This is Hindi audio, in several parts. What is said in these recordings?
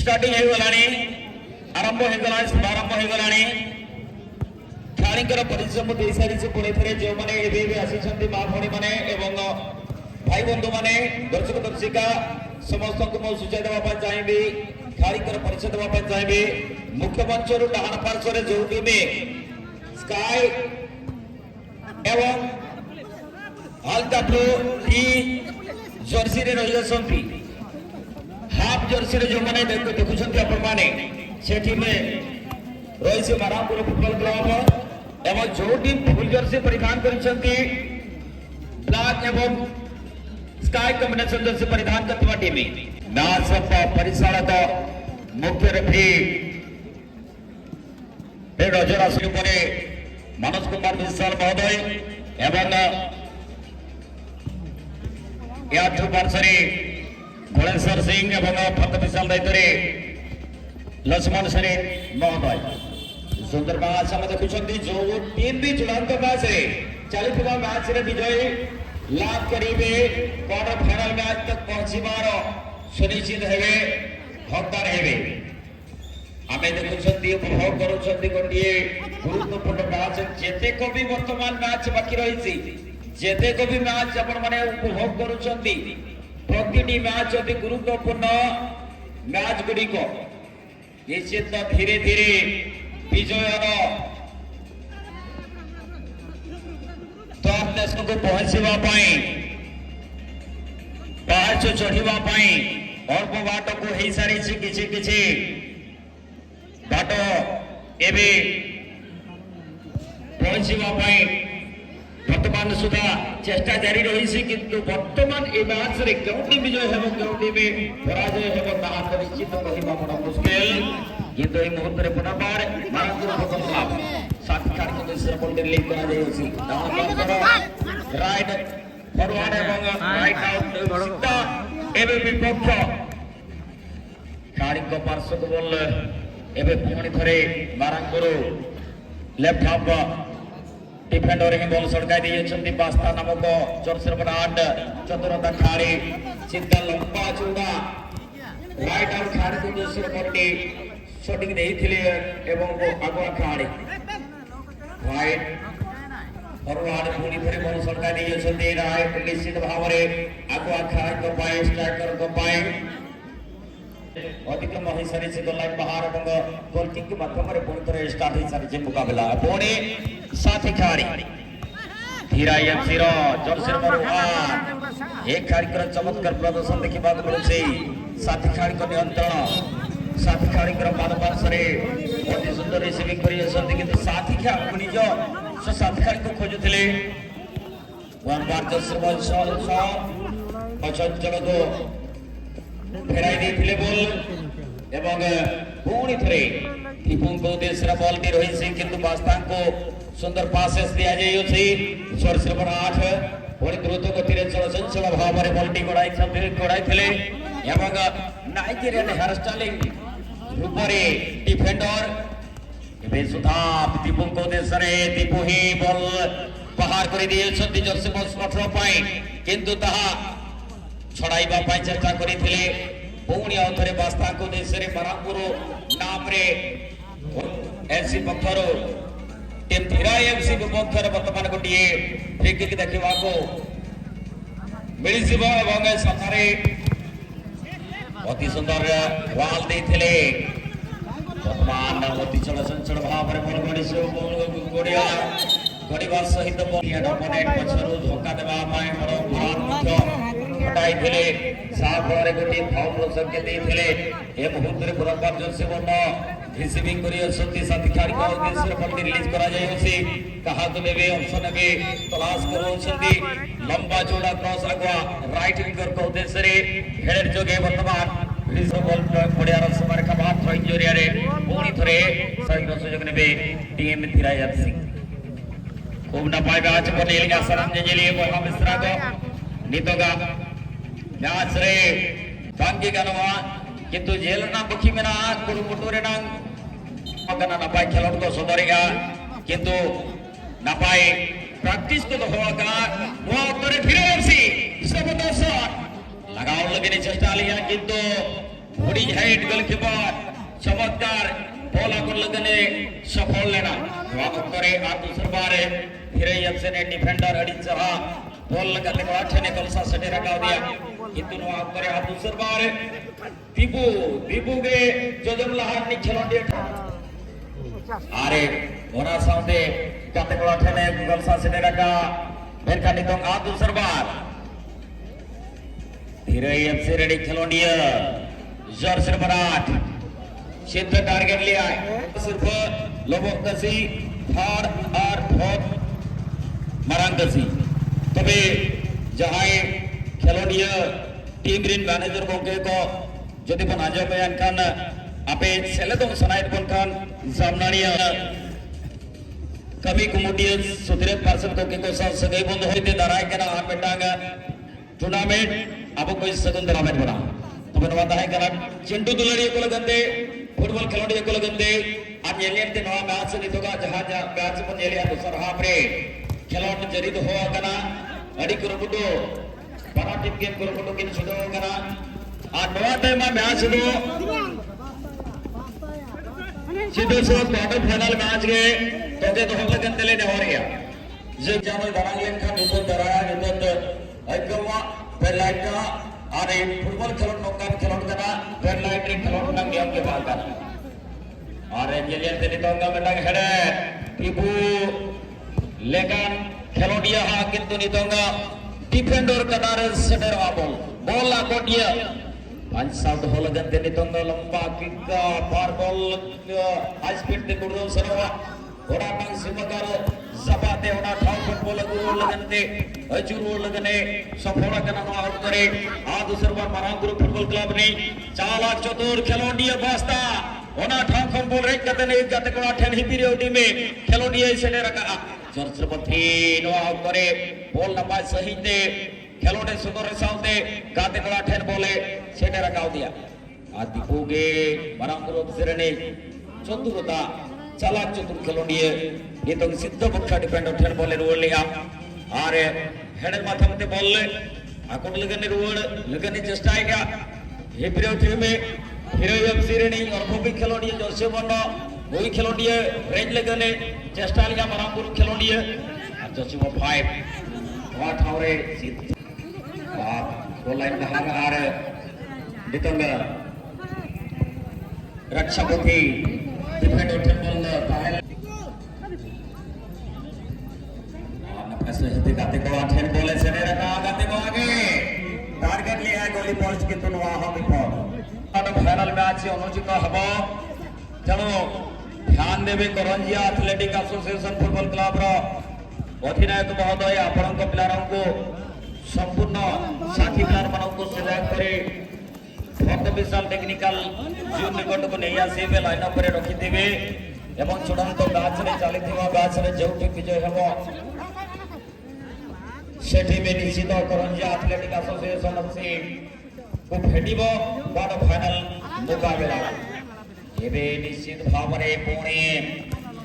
स्टार्टिंग होगलानी आरंभ होगला शुभारंभ होगलानी खेलाड़ींकर परिश्रम दे सारी पुणी थे जो मैंने आसी माँ भणी मैंने भाई बंधु मैंने दर्शक दर्शिका समस्त को मु सूचना देवाई चाहिए खेलाड़ींकर परिचय देवाई चाहिए मुख्य मंच रु डाण पार्श्व जो टीम स्काई एवं हल्का ब्लू टी जर्सी रे रही हाफ जर्सी रे जो मैंने देखुं आपण मैंने से टीम रही मारापुर फुटबॉल क्लब एवं जो टीम फुल जर्सी परिधान कर ब्लैक एवं स्काई कॉम्बिनेशन जर्सी परिधान करता टीम मैच परिचालित मुख्य रेफरी नजर आसने पर मनोज कुमार विशाल महोदय एवं पार्श्वे घोड़ेश्वर सिंह एवं फत विशाल दायित्व लक्ष्मण श्री महोदय सुंदर मैच आम देखुं जो टीम भी चूड़ांत मैच चलता मैच रे विजयी लाभ करेंगे क्वार्टर फाइनल मैच तक पहुंचबार सुनिश्चित हेबे हकदार हेबे आम देखुं उपभोग कर गोटे गुरुत्वपूर्ण मैच जेतेक भी वर्तमान मैच बाकी रही जेतेक भी मैच आपण माने उपभोग करुछंती प्रतिटी मैच अति गुरुत्वपूर्ण मैच गुड़िक निश्चित धीरे धीरे विजयर द्वार देश को पहुंचापी पाहाच चढ़ापी अल्प बाट को हो सारी किसी बाट एवं पहुंचापी वर्तमान सुधा चेष्टा जारी रही किंतु वर्तमान ए मैच रे क्यों विजय हेब क्यों पराजय हेब ताहा निश्चित कहवा बड़ा मुश्किल किंतु ए मुहूर्त रे पुनर्बार मारापुर फुटबॉल क्लब साक्षात को दूसरा बॉल लीड करा जायछि राइट फॉरवर्ड एवं राइट आउट सीधा एबे विपक्ष खेलाड़ी को पार्श्व बॉल एबे पुणी थरे मारापुर लेफ्ट हाफ डिफेंडर ही बॉल सड़काई दी पास्ता नामक जर्सी नंबर 8 चतुरता खेलाड़ी सीधा लंबा चौड़ा राइट आउट खेलाड़ी को दूसरे बॉल शॉटिंग देइथिले एवं आगुआ खेलाड़ी राइट फॉरवर्ड पुणी थरे बॉल सड़काई दी राइट निश्चित भाव में आगुआ खेलाड़ी को पाए स्ट्राइकर को पाए अधिक हो सारी से लाइन बाहर और गोल किक के माध्यम रे पुणी थरे स्टार्ट हो सारी मुकाबला पुणी साथी खेलाड़ी धीरा एफसी रो जर्सी नंबर 8 एक खेलाड़ी चमत्कार प्रदर्शन देखा मिलूँ साथी खेलाड़ी को नियंत्रण साथी खेलाड़ी मान पार्श्वे अति सुंदर रिसीविंग कर साथी खेलाड़ी निज से साथी खेलाड़ी को खोजुले वन बार जर्सी अचंचल को फेराई देथिले बॉल एवं पुणी थरे टीपुं को उद्देश्य बॉल दी रही किंतु पास्ता को सुंदर पासेस दिया जाइए जर्सी नंबर 8 पुणी द्रुत गति चलचंचल भाव में बॉल टी गड़ाई एवं नाइजेरियन हेयर स्टाइलिंग रूप डिफेंडर एबे सुधा दीपू को उद्देश्य दीपू ही बॉल बाहर कर दिए जर्सी नंबर 18 पाई किंतु ताहा छड़ाइबा पाई चेष्टा करथिले पुणी आउथरे बास्ता को देशरे बरापुर नाम रे एफसी पक्षर टीम धीरा एफसी पक्षर वर्तमान गोटे फ्री किक देखा को मिल जिवो एवं सतारे अति सुंदर वाल देथिले वर्तमान अति चलचंचल भाव रे बॉल गड़िया गड़िबा सहित अपोनेंट पछरु धोखा देबा पाए बड़ भार मुख्य हटाई थिले साफरे गोटे फाउल संकेत देथिले ए मुहूर्त रे पुरस्कार जर्सी बन रिसीविंग करी असंति साथी खेलाड़ी को उद्देश्य बॉल रिलीज करा जायछि कहा तो लेबे ऑप्शन नेबे तलाश करूछंती लंबा चौड़ा क्रॉस आगवा राइट विंगर को उद्देश्य रे हेडर जोगे वर्तमान रिलीज बॉल पड़ियार समय का बात थ्रो इंजरी रे पुणी थरे सही सुযোগ नेबे टीम धीरा एफसी खूब ना पाए आज बनेलिया सलाम जेजेली मोहम्मद मिश्रा को नितोगा मैच रे बांगी गनवा किंतु जेल ना बुखी में ना कुरु मुटुरे ना मगना ना पाए खेलोड़ को सुधरेगा किंतु ना पाए प्रैक्टिस को तो होगा वो उत्तरे फिर एफसी सब तो शॉट लगाओ लगे ने चेष्टा लिया किंतु बुरी हाइट गोलकीपर चमत्कार बॉल आगुन लगने सफल लेना वापस करे और दूसरी बार फिर एफसी ने डिफेंडर अड़ी चढ़ा बॉल लगने को आठने कलसा सटे रखा दिया किंतु वापस करे और दूसरी बार दीपू के जोजम लहार ने खिलाड़ी आरे ओना साउंडे काते को आठने कलसा सटे रखा बेरका नितों और दूसरी बार फिर एफसी रेडी खिलाड़ी जोर से बरात सिद्ध टारगेट लिया है सिर्फ लोगों कसी थर्ड और फोर्थ मरांगसी तबे जहां खिलाड़ी टीम रिन मैनेजर को जदि बन आजो बयान खान आपे सेलेदों सनाइट बन खान जामनानिया कभी कुमुटिया सुधरे पर्सन को साथ सगई बंद होते दराय के ना बेटांगा टूर्नामेंट अब कोई सगुन टूर्नामेंट बना तो बनवाता है करना चिंटू दुलड़िया को लगते फुटबॉल खिलाड़ी को लगते आज एलियन ते नवा मैच से नितोगा जहां मैच बन एलिया दूसरा हाफ रे खिलाड़ी जरिद हो करना अड़ी कुरुकुटो बड़ा टीम गेम कुरुकुटो किन छुड़ो करना आज नवा टाइम में मैच दो सीधे से क्वार्टर फाइनल मैच के तो हम लगन तेले ने हो रहा जे जानो दरांगलेन का नितों दराया नितों अगवा पेलाइटा और फुटबॉल खिलाड़ी नौका खिलाड़ी करना रेड लाइट रे खिलाड़ी नंग गेम के बाद करना और एलियन ते नितों का बेटा हेडे टीपू लेकिन खिलाड़ी हा किंतु नितों का डिफेंडर कदार सेटर बॉल बॉल ला कोटिया पांच साउंड हो लगन ते नितों का लंबा किक पार बॉल हाई स्पीड ते गुड़ो सरवा ओड़ा टांग सिमकर जबाते ओड़ा ठाव फुटबॉल गुरु लगनते अजुरु लगने सफोड़ा करना आउट करे आ दूसरी बार मरांगुरु फुटबॉल क्लब ने चाला चतुर खिलाड़ी बास्ता ओना ठाव फुटबॉल रे कतने गते को आठन ही पीरियड में खिलाड़ी ऐसे ने रखा चर्चपति नो आउट करे बॉल लंबा सही ते खिलाड़ी सुंदर साउते गाते को आठन बोले सेने रखा दिया आदि होगे मरांगुरु सिरने चतुरता चालाक चतुर खिलाड़ी ये तो सिद्ध पक्का डिफेंडर ठेर बोले रोल लिया और हेडर माथा में बॉल आकोट लगने रोल लगने चेष्टा आएगा ये पीरियड में फिर एफसी रेडी और वो भी खिलाड़ी जो से बनो वही खिलाड़ी रेंज लगने चेष्टा लिया मरांगुरु खिलाड़ी जो से वो 5 वाट हावरे गोल लाइन कहां आ रहे दितंगा रक्षा पति डिफेंडर ठेर बॉल पहले ऐसे ही गाते को आठेन बोले से ने रखा गाते को आगे टारगेट लिया है गोली पोस्ट के तो वहां भी पहुंच अब फाइनल मैच से अनुचित हबो चलो ध्यान देबे Karanjia athletic association football club रो अधिनायक महोदय आपन को प्लेयर को संपूर्ण साथी प्लेयर मानन को सिलेक्ट करे फॉर द विशाल टेक्निकल जून निकट को नहीं आसे बे लाइन अप रे रखि देबे एवं चूड़ांत मैच रे चलिथिबा मैच रे जोठी विजय हेबो सेठी में निश्चित करंजिया एथलेटिक एसोसिएशन से को भेटिबो क्वार्टर फाइनल मुकाबला एबे निश्चित भाव रे पुणे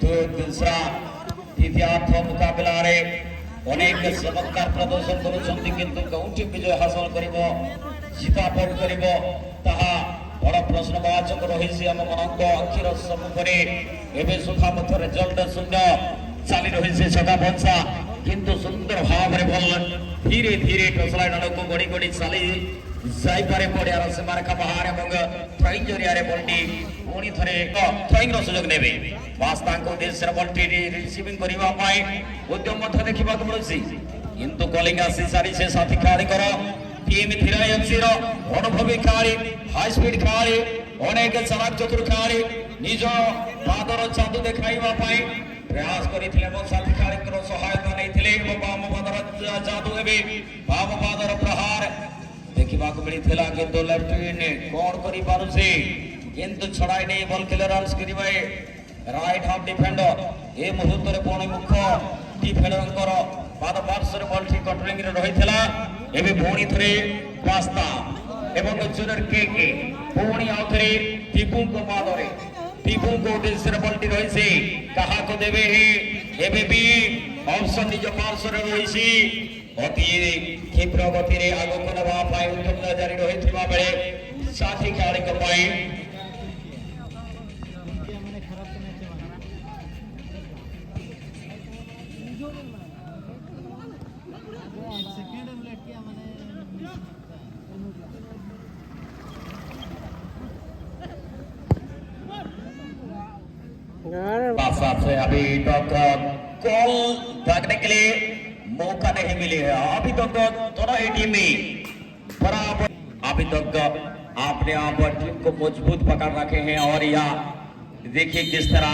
तो दूसरा तृतीयार्थ मुकाबला रे अनेक चमत्कार प्रदर्शन करूछन्ति किंतु कौंटी विजय हासिल करिबो जीता पड़ करिबो ताहा बड़ प्रश्नवाचक रहिछि हम मनक अखिर सम्मुखरे एबे सुखा मथ रिजल्ट शून्य चाली रहिछि सदा बंसा किंतु सुंदर भाव रे बॉल धीरे धीरे टसलाइन को गड़ी गड़ी चाली जाई पारे पड़ियार से मारखा बाहर एवं थ्रोइंग जरिया रे बॉलटी पुणी थरे थ्रोइंग रो सुयोग नेबे वास्ता को देश रे बॉलटी रिसीविंग करिवा पाए उद्यम मथ देखिबा को मिलछि किंतु कॉलिंग आसी सारी से साथी खिलाड़ी करो टीम थिरा एफसी रो अनुभवी खिलाड़ी हाई स्पीड खिलाड़ी अनेक चालाक चतुर खिलाड़ी निज पादर जादू देखाइबा पाए प्रयास करिथिले मो साथी खिलाड़ी को सहायता नैथिले बाम पादर जादू एबे बाम पादर प्रहार देखिबा को मिलिथिला किंतु लेफ्ट ने कोन करि पारुसे किंतु छड़ाई नै बॉल क्लियरेंस करिबाए राइट हाफ डिफेंडर ए मुहूर्त रे पुणी मुख्य डिफेंडर कर पाद पार्श्व बॉल ठीक कंट्रोलिंग रे रहिथिला एबे पुणी थरे पास्ता एवं चुनर के पुणी आउथरे टीपू को पादरे टीपू को देशर बॉलटी रहिसे कहा को देबे हे एबे भी ऑप्शन निज पार्श्व रे रहिसी अति क्षिप्र गति रे आगो को नवा पाए उद्यम जारी रहिथिबा बेले साथी खिलाड़ी को खिलाड़ी साफ से अभी तक गोल दागने के लिए मौका नहीं मिले है। अभी तक दोनों ही टीम में बराबर अभी तक अपने आप टीम को मजबूत पकड़ रखे हैं और यह देखिए किस तरह